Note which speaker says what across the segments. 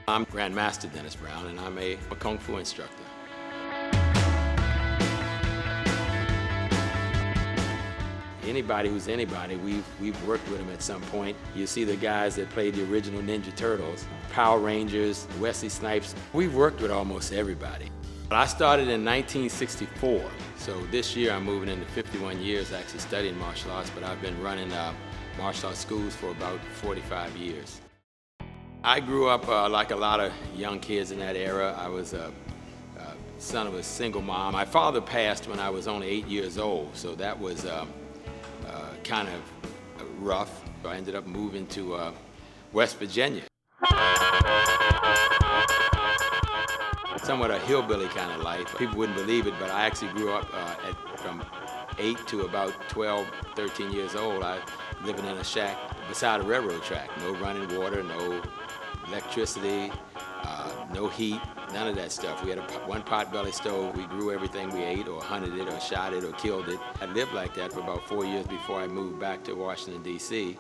Speaker 1: I'm Grandmaster Dennis Brown, and I'm a Kung Fu instructor. Anybody who's anybody, we've worked with them at some point. You see the guys that played the original Ninja Turtles, Power Rangers, Wesley Snipes. We've worked with almost everybody. I started in 1964, so this year I'm moving into 51 years actually studying martial arts, but I've been running martial arts schools for about 45 years. I grew up like a lot of young kids in that era. I was a son of a single mom. My father passed when I was only 8 years old, so that was kind of rough. I ended up moving to West Virginia. Somewhat a hillbilly kind of life. People wouldn't believe it, but I actually grew up from 8 to about 12, 13 years old. I living in a shack beside a railroad track. No running water, no electricity, no heat, none of that stuff. We had one pot-belly stove. We grew everything we ate or hunted it or shot it or killed it. I lived like that for about 4 years before I moved back to Washington, D.C.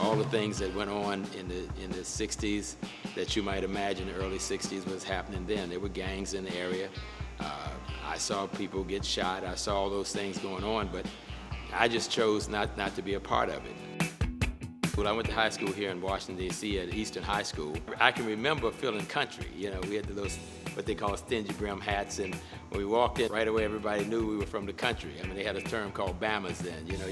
Speaker 1: All the things that went on in the 60s that you might imagine the early 60s was happening then. There were gangs in the area. I saw people get shot. I saw all those things going on, but I just chose not to be a part of it. Well, I went to high school here in Washington, D.C. at Eastern High School. I can remember feeling country. You know, we had those, what they call stingy brim hats, and when we walked in, right away everybody knew we were from the country. I mean, they had a term called Bammers then. You know,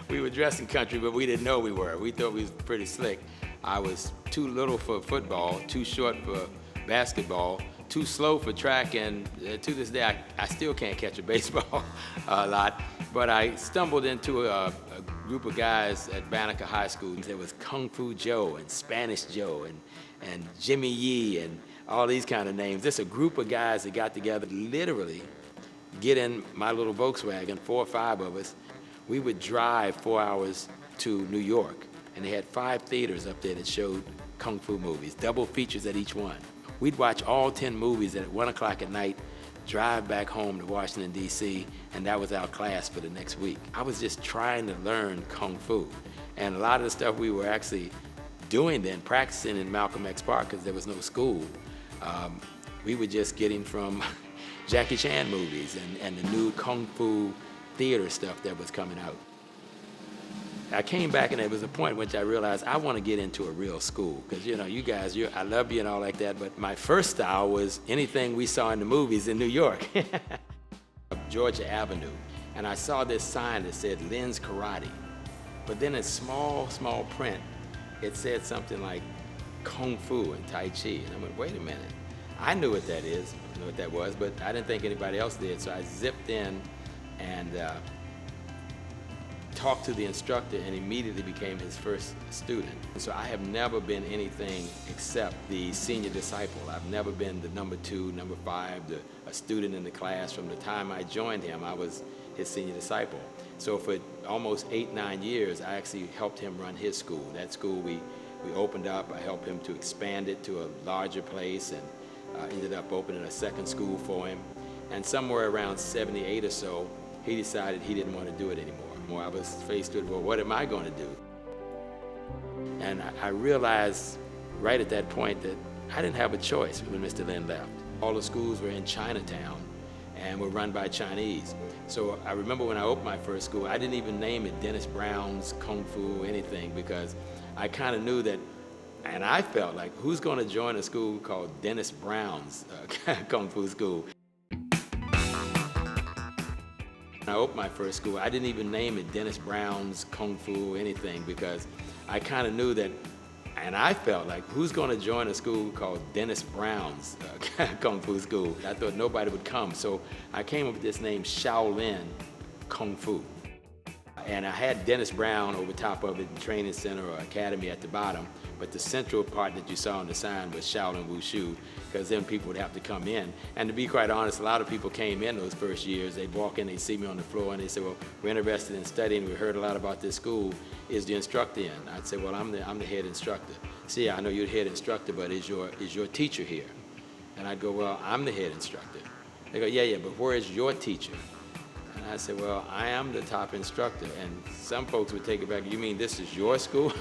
Speaker 1: we were dressed in country, but we didn't know we were. We thought we was pretty slick. I was too little for football, too short for basketball, too slow for track, and to this day, I still can't catch a baseball a lot. But I stumbled into a group of guys at Banneker High School. There was Kung Fu Joe and Spanish Joe and Jimmy Yee and all these kind of names. Just a group of guys that got together, literally get in my little Volkswagen, 4 or 5 of us. We would drive 4 hours to New York, and they had 5 theaters up there that showed Kung Fu movies, double features at each one. We'd watch all 10 movies at 1 o'clock at night, drive back home to Washington, D.C., and that was our class for the next week. I was just trying to learn Kung Fu. And a lot of the stuff we were actually doing then, practicing in Malcolm X Park, because there was no school, we were just getting from Jackie Chan movies and the new Kung Fu theater stuff that was coming out. I came back and there was a point in which I realized I want to get into a real school, because you know, you guys, I love you and all like that, but my first style was anything we saw in the movies in New York. Georgia Avenue, and I saw this sign that said Lynn's Karate, but then in small print, it said something like Kung Fu and Tai Chi, and I went, wait a minute, I knew what that is, I knew what that was, but I didn't think anybody else did, so I zipped in and talked to the instructor and immediately became his first student. So I have never been anything except the senior disciple. I've never been the number 2, number 5, a student in the class. From the time I joined him, I was his senior disciple. So for almost 8, 9 years, I actually helped him run his school. That school we opened up, I helped him to expand it to a larger place, and ended up opening a second school for him. And somewhere around 78 or so, he decided he didn't want to do it anymore. I was faced with, well, what am I going to do? And I realized right at that point that I didn't have a choice when Mr. Lin left. All the schools were in Chinatown and were run by Chinese. So I remember when I opened my first school, I didn't even name it Dennis Brown's Kung Fu anything, because I kind of knew that, and I felt like, who's going to join a school called Dennis Brown's Kung Fu school? When I opened my first school, I didn't even name it Dennis Brown's Kung Fu anything, because I kind of knew that, and I felt like, who's going to join a school called Dennis Brown's Kung Fu school? I thought nobody would come, so I came up with this name, Shaolin Kung Fu. And I had Dennis Brown over top of it, training center or academy at the bottom, but the central part that you saw on the sign was Shaolin Wushu, because then people would have to come in. And to be quite honest, a lot of people came in those first years. They'd walk in, they'd see me on the floor, and they say, well, we're interested in studying, we heard a lot about this school. Is the instructor in? I'd say, well, I'm the head instructor. See, I know you're the head instructor, but is your teacher here? And I'd go, well, I'm the head instructor. They go, yeah, but where is your teacher? And And I said, well, I am the top instructor. And some folks would take it back, you mean this is your school?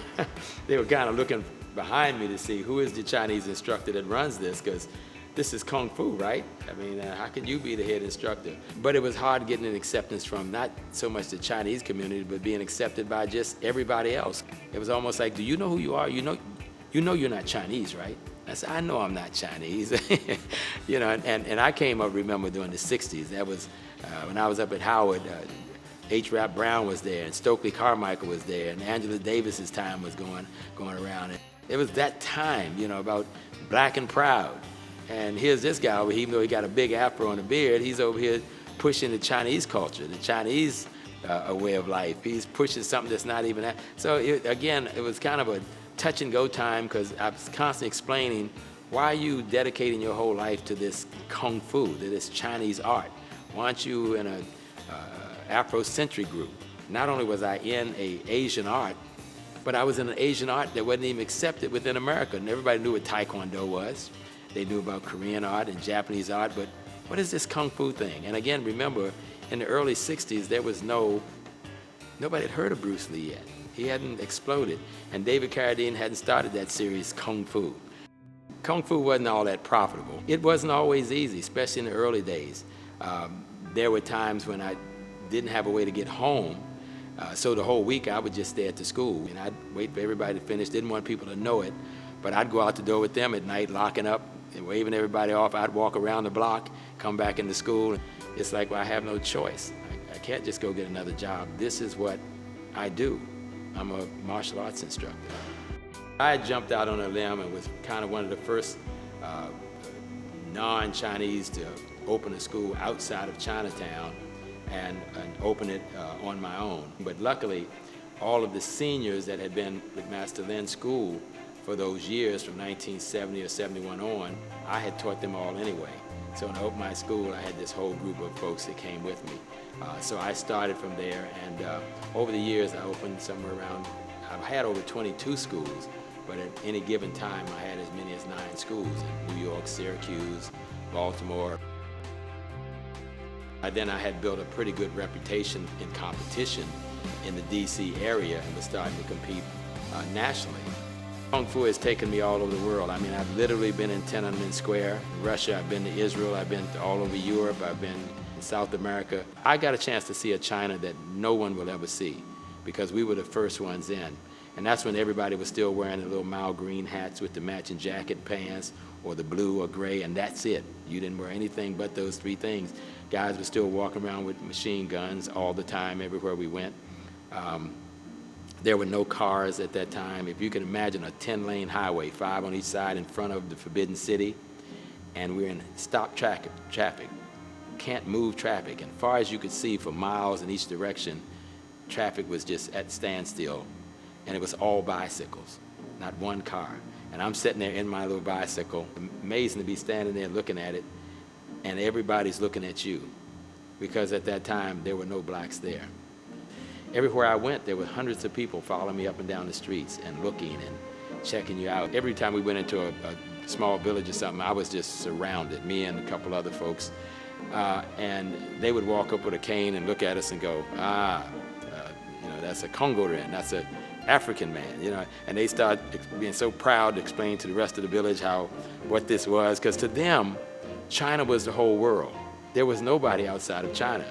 Speaker 1: They were kind of looking behind me to see who is the Chinese instructor that runs this, because this is Kung Fu, right? I mean, how can you be the head instructor? But it was hard getting an acceptance from not so much the Chinese community, but being accepted by just everybody else. It was almost like, do you know who you are? You know you're not Chinese, right? I said, I know I'm not Chinese. You know, and I came up, remember, during the 60s. That was when I was up at Howard, H. Brown was there, and Stokely Carmichael was there, and Angela Davis's time was going around. And it was that time, you know, about black and proud. And here's this guy over here, even though he got a big afro and a beard, he's over here pushing the Chinese culture, the Chinese way of life. He's pushing something that's not even that. So again, it was kind of a touch and go time, because I was constantly explaining, why are you dedicating your whole life to this Kung Fu, to this Chinese art? Why aren't you in an Afrocentric group? Not only was I in an Asian art, but I was in an Asian art that wasn't even accepted within America. And everybody knew what Taekwondo was. They knew about Korean art and Japanese art, but what is this Kung Fu thing? And again, remember, in the early 60s, there was nobody had heard of Bruce Lee yet. He hadn't exploded. And David Carradine hadn't started that series, Kung Fu. Kung Fu wasn't all that profitable. It wasn't always easy, especially in the early days. There were times when I didn't have a way to get home, so the whole week I would just stay at the school. And I'd wait for everybody to finish, didn't want people to know it, but I'd go out the door with them at night, locking up, and waving everybody off. I'd walk around the block, come back into school. It's like, well, I have no choice. I can't just go get another job. This is what I do. I'm a martial arts instructor. I jumped out on a limb and was kind of one of the first non-Chinese to open a school outside of Chinatown and open it on my own. But luckily, all of the seniors that had been with Master Lin's school for those years, from 1970 or 71 on, I had taught them all anyway. So when I opened my school, I had this whole group of folks that came with me. So I started from there, and over the years, I opened somewhere around, I've had over 22 schools, but at any given time, I had as many as 9 schools in New York, Syracuse, Baltimore. Then I had built a pretty good reputation in competition in the DC area and was starting to compete nationally. Kung Fu has taken me all over the world. I mean, I've literally been in Tiananmen Square, in Russia, I've been to Israel, I've been all over Europe, I've been in South America. I got a chance to see a China that no one will ever see, because we were the first ones in. And that's when everybody was still wearing the little Mao green hats with the matching jacket and pants, or the blue or gray, and that's it. You didn't wear anything but those 3 things. Guys were still walking around with machine guns all the time, everywhere we went. There were no cars at that time. If you can imagine a 10-lane highway, 5 on each side in front of the Forbidden City, and we're in stop traffic. Can't move traffic. And far as you could see for miles in each direction, traffic was just at standstill. And it was all bicycles, not one car. And I'm sitting there in my little bicycle, amazing to be standing there looking at it, and everybody's looking at you, because at that time, there were no blacks there. Everywhere I went, there were hundreds of people following me up and down the streets and looking and checking you out. Every time we went into a small village or something, I was just surrounded, me and a couple other folks. And they would walk up with a cane and look at us and go, you know, that's a Congolese, that's an African man, you know. And they start being so proud to explain to the rest of the village what this was, because to them, China was the whole world. There was nobody outside of China.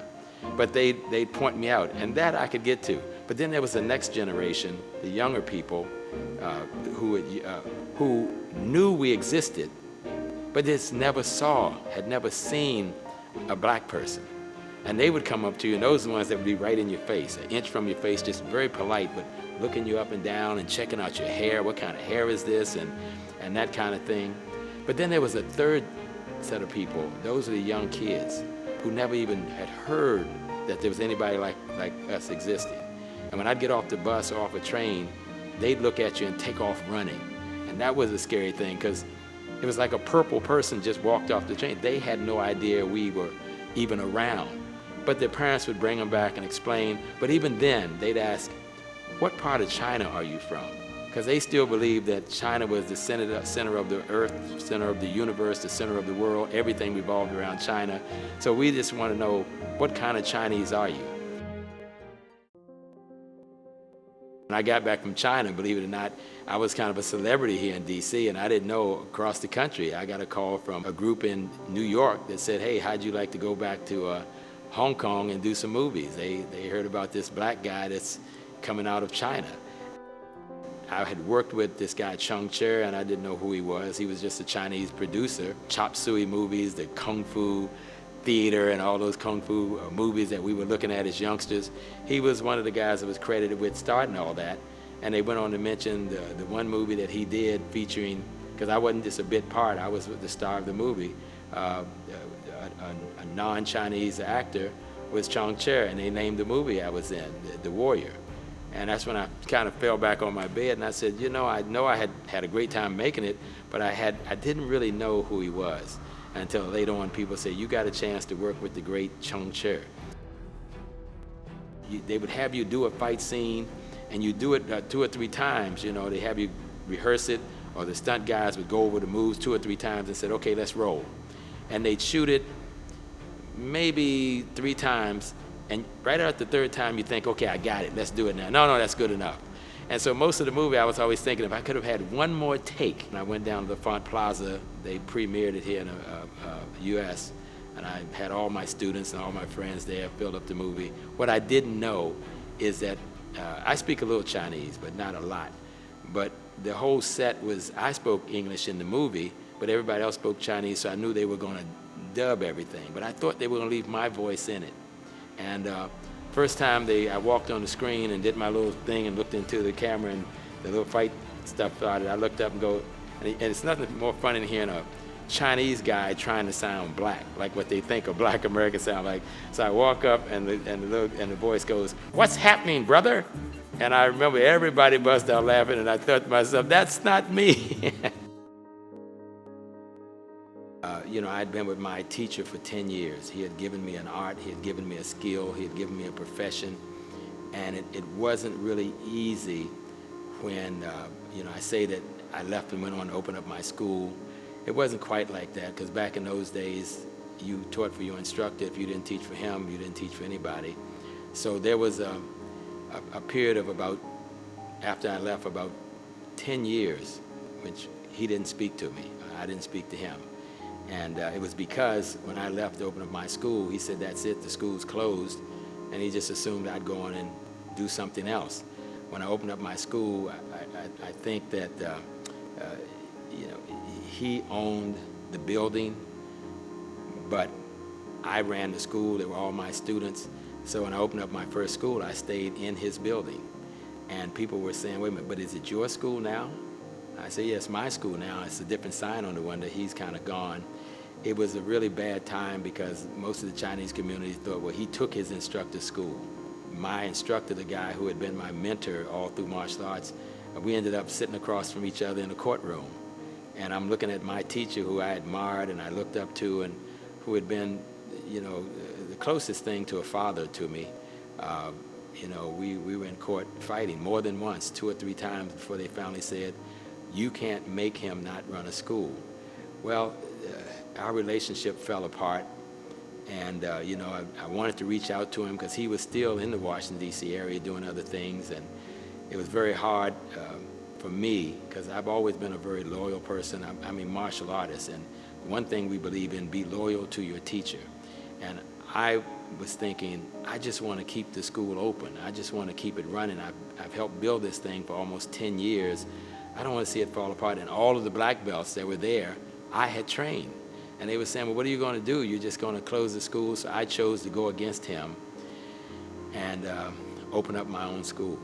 Speaker 1: But they'd point me out, and that I could get to. But then there was the next generation, the younger people, who knew we existed, but just had never seen a black person. And they would come up to you, and those are the ones that would be right in your face, an inch from your face, just very polite, but looking you up and down and checking out your hair, what kind of hair is this, and that kind of thing. But then there was a third set of people, those are the young kids, who never even had heard that there was anybody like us existing. And when I'd get off the bus or off a train, they'd look at you and take off running. And that was a scary thing, because it was like a purple person just walked off the train. They had no idea we were even around. But their parents would bring them back and explain. But even then, they'd ask, what part of China are you from? because they still believe that China was the center of the earth, center of the universe, the center of the world. Everything revolved around China. So we just want to know, what kind of Chinese are you? When I got back from China, believe it or not, I was kind of a celebrity here in DC, and I didn't know across the country. I got a call from a group in New York that said, hey, how'd you like to go back to Hong Kong and do some movies? They heard about this black guy that's coming out of China. I had worked with this guy, Chung Cher, and I didn't know who he was. He was just a Chinese producer. Chop suey movies, the Kung Fu theater, and all those Kung Fu movies that we were looking at as youngsters. He was one of the guys that was credited with starting all that. And they went on to mention the one movie that he did featuring, because I wasn't just a bit part, I was the star of the movie. A non-Chinese actor was Chung Cher, and they named the movie I was in, The Warrior. And that's when I kind of fell back on my bed, and I said, you know I had a great time making it, but I didn't really know who he was until later on people said, you got a chance to work with the great Chung Cher. They would have you do a fight scene, and you do it 2 or 3 times. You know, they have you rehearse it, or the stunt guys would go over the moves 2 or 3 times and said, okay, let's roll. And they'd shoot it maybe 3 times, and right after the 3rd time, you think, okay, I got it, let's do it now. No, that's good enough. And so most of the movie, I was always thinking, if I could have had one more take. And I went down to the Font Plaza, they premiered it here in the US, and I had all my students and all my friends there, filled up the movie. What I didn't know is that I speak a little Chinese, but not a lot. But the whole set was, I spoke English in the movie, but everybody else spoke Chinese, so I knew they were going to dub everything. But I thought they were going to leave my voice in it. And first time I walked on the screen and did my little thing and looked into the camera, and the little fight stuff started, I looked up and go, and it's nothing more funny than hearing a Chinese guy trying to sound black, like what they think a black American sound like. So I walk up, and the voice goes, "What's happening, brother?" And I remember everybody bust out laughing, and I thought to myself, that's not me. You know, I'd been with my teacher for 10 years. He had given me an art, he had given me a skill, he had given me a profession, and it wasn't really easy when, you know, I say that I left and went on to open up my school. It wasn't quite like that, because back in those days, you taught for your instructor. If you didn't teach for him, you didn't teach for anybody. So there was a period of about, after I left, about 10 years, which he didn't speak to me. I didn't speak to him. And it was because when I left to open up my school, he said, that's it, the school's closed. And he just assumed I'd go on and do something else. When I opened up my school, I think that, you know, he owned the building, but I ran the school. They were all my students. So when I opened up my first school, I stayed in his building. And people were saying, wait a minute, but is it your school now? I said, yes, my school now. It's a different sign on the window. He's kind of gone. It was a really bad time because most of the Chinese community thought, well, he took his instructor's school. My instructor, the guy who had been my mentor all through martial arts, we ended up sitting across from each other in the courtroom. And I'm looking at my teacher, who I admired and I looked up to, and who had been, you know, the closest thing to a father to me. You know, we were in court fighting more than once, 2 or 3 times before they finally said, you can't make him not run a school. Well, our relationship fell apart, and you know, I wanted to reach out to him because he was still in the Washington, D.C. area doing other things, and it was very hard for me because I've always been a very loyal person. I'm a martial artist, and one thing we believe in, be loyal to your teacher. And I was thinking, I just want to keep the school open. I just want to keep it running. I've helped build this thing for almost 10 years. I don't want to see it fall apart. And all of the black belts that were there, I had trained. And they were saying, well, what are you going to do? You're just going to close the school? So I chose to go against him and open up my own school.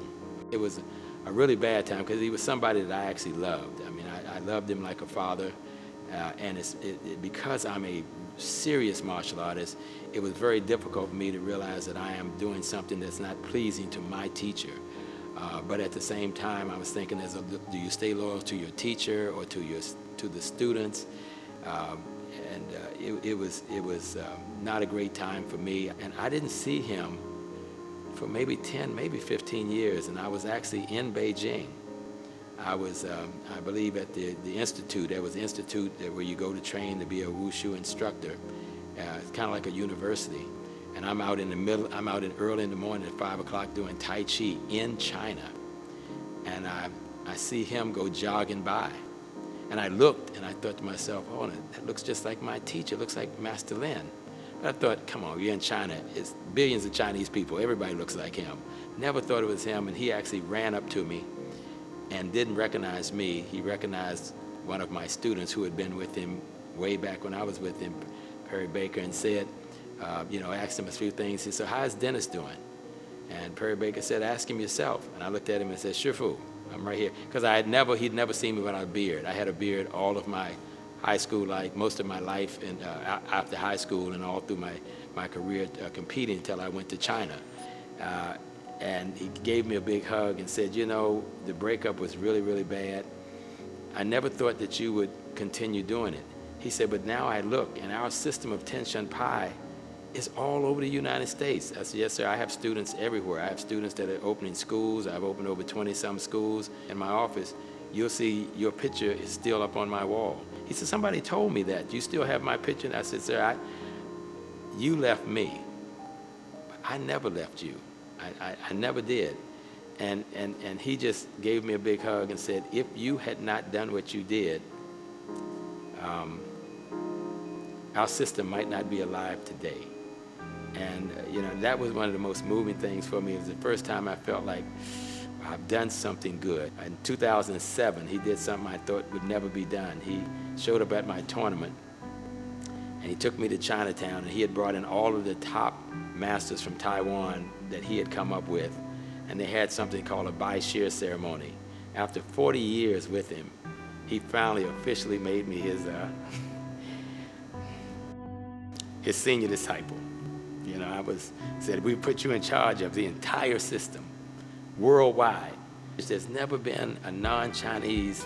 Speaker 1: It was a really bad time because he was somebody that I actually loved. I mean, I loved him like a father. And because I'm a serious martial artist, it was very difficult for me to realize that I am doing something that's not pleasing to my teacher. But at the same time, I was thinking, do you stay loyal to your teacher or to the students? It was not a great time for me. And I didn't see him for maybe 10, maybe 15 years. And I was actually in Beijing. I was, I believe, at the institute. There was an institute where you go to train to be a wushu instructor. It's kind of like a university. And I'm out early in the morning at 5 o'clock doing Tai Chi in China. And I see him go jogging by. And I looked and I thought to myself, oh, that looks just like my teacher. It looks like Master Lin. But I thought, come on, you're in China. It's billions of Chinese people. Everybody looks like him. Never thought it was him. And he actually ran up to me and didn't recognize me. He recognized one of my students who had been with him way back when I was with him, Perry Baker, and said, asked him a few things. He said, how's Dennis doing? And Perry Baker said, ask him yourself. And I looked at him and said, Shifu, I'm right here. Because he'd never seen me without a beard. I had a beard all of my high school life, most of my life, and after high school and all through my career competing until I went to China. And he gave me a big hug and said, the breakup was really, really bad. I never thought that you would continue doing it. He said, but now I look, and our system of Ten Shun Pai is all over the United States. I said, yes, sir, I have students everywhere. I have students that are opening schools. I've opened over 20-some schools in my office. You'll see your picture is still up on my wall. He said, somebody told me that. You still have my picture? And I said, sir, you left me. But I never left you. I never did. And he just gave me a big hug and said, if you had not done what you did, our system might not be alive today. And that was one of the most moving things for me. It was the first time I felt like I've done something good. In 2007, he did something I thought would never be done. He showed up at my tournament, and he took me to Chinatown, and he had brought in all of the top masters from Taiwan that he had come up with, and they had something called a Bai Shir ceremony. After 40 years with him, he finally officially made me his senior disciple. Said, we put you in charge of the entire system, worldwide. There's never been a non-Chinese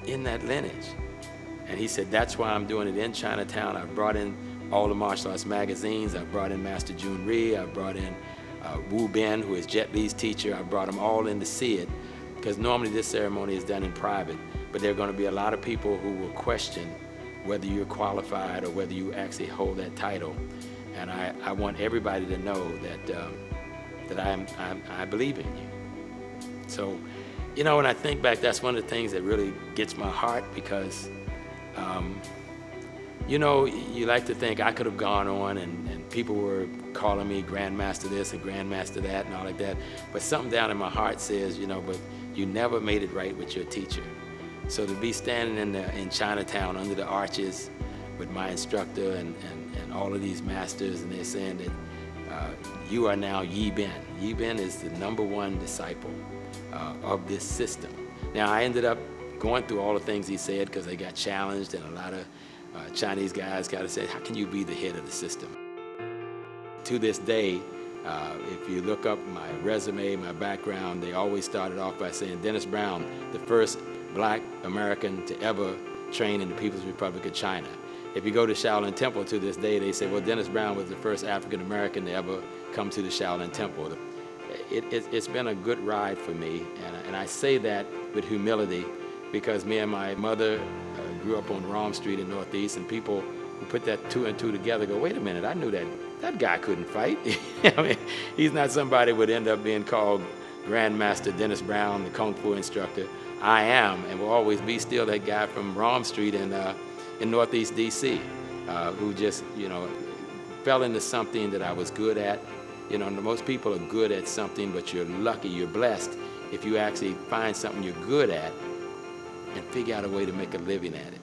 Speaker 1: in that lineage. And he said, that's why I'm doing it in Chinatown. I've brought in all the martial arts magazines. I've brought in Master Jun Rhee. I've brought in Wu Ben, who is Jet Li's teacher. I brought them all in to see it, because normally this ceremony is done in private. But there are going to be a lot of people who will question whether you're qualified or whether you actually hold that title. And I want everybody to know that I believe in you. So, when I think back, that's one of the things that really gets my heart, because, you like to think I could have gone on and people were calling me Grandmaster this and Grandmaster that and all like that. But something down in my heart says, but you never made it right with your teacher. So to be standing in Chinatown under the arches with my instructor and all of these masters, and they're saying that you are now Yi Ben. Yi Ben is the #1 disciple of this system. Now, I ended up going through all the things he said because they got challenged, and a lot of Chinese guys got to say, how can you be the head of the system? To this day, if you look up my resume, my background, they always started off by saying Dennis Brown, the first Black American to ever train in the People's Republic of China. If you go to Shaolin Temple to this day, they say, well, Dennis Brown was the first African American to ever come to the Shaolin Temple. It's been a good ride for me, and I say that with humility, because me and my mother grew up on Rom Street in Northeast, and people who put that 2 and 2 together go, wait a minute, I knew that guy couldn't fight. I mean, he's not somebody who would end up being called Grandmaster Dennis Brown, the Kung Fu instructor. I am, and will always be still that guy from Rom Street in Northeast DC, who just, fell into something that I was good at. Most people are good at something, but you're lucky, you're blessed if you actually find something you're good at and figure out a way to make a living at it.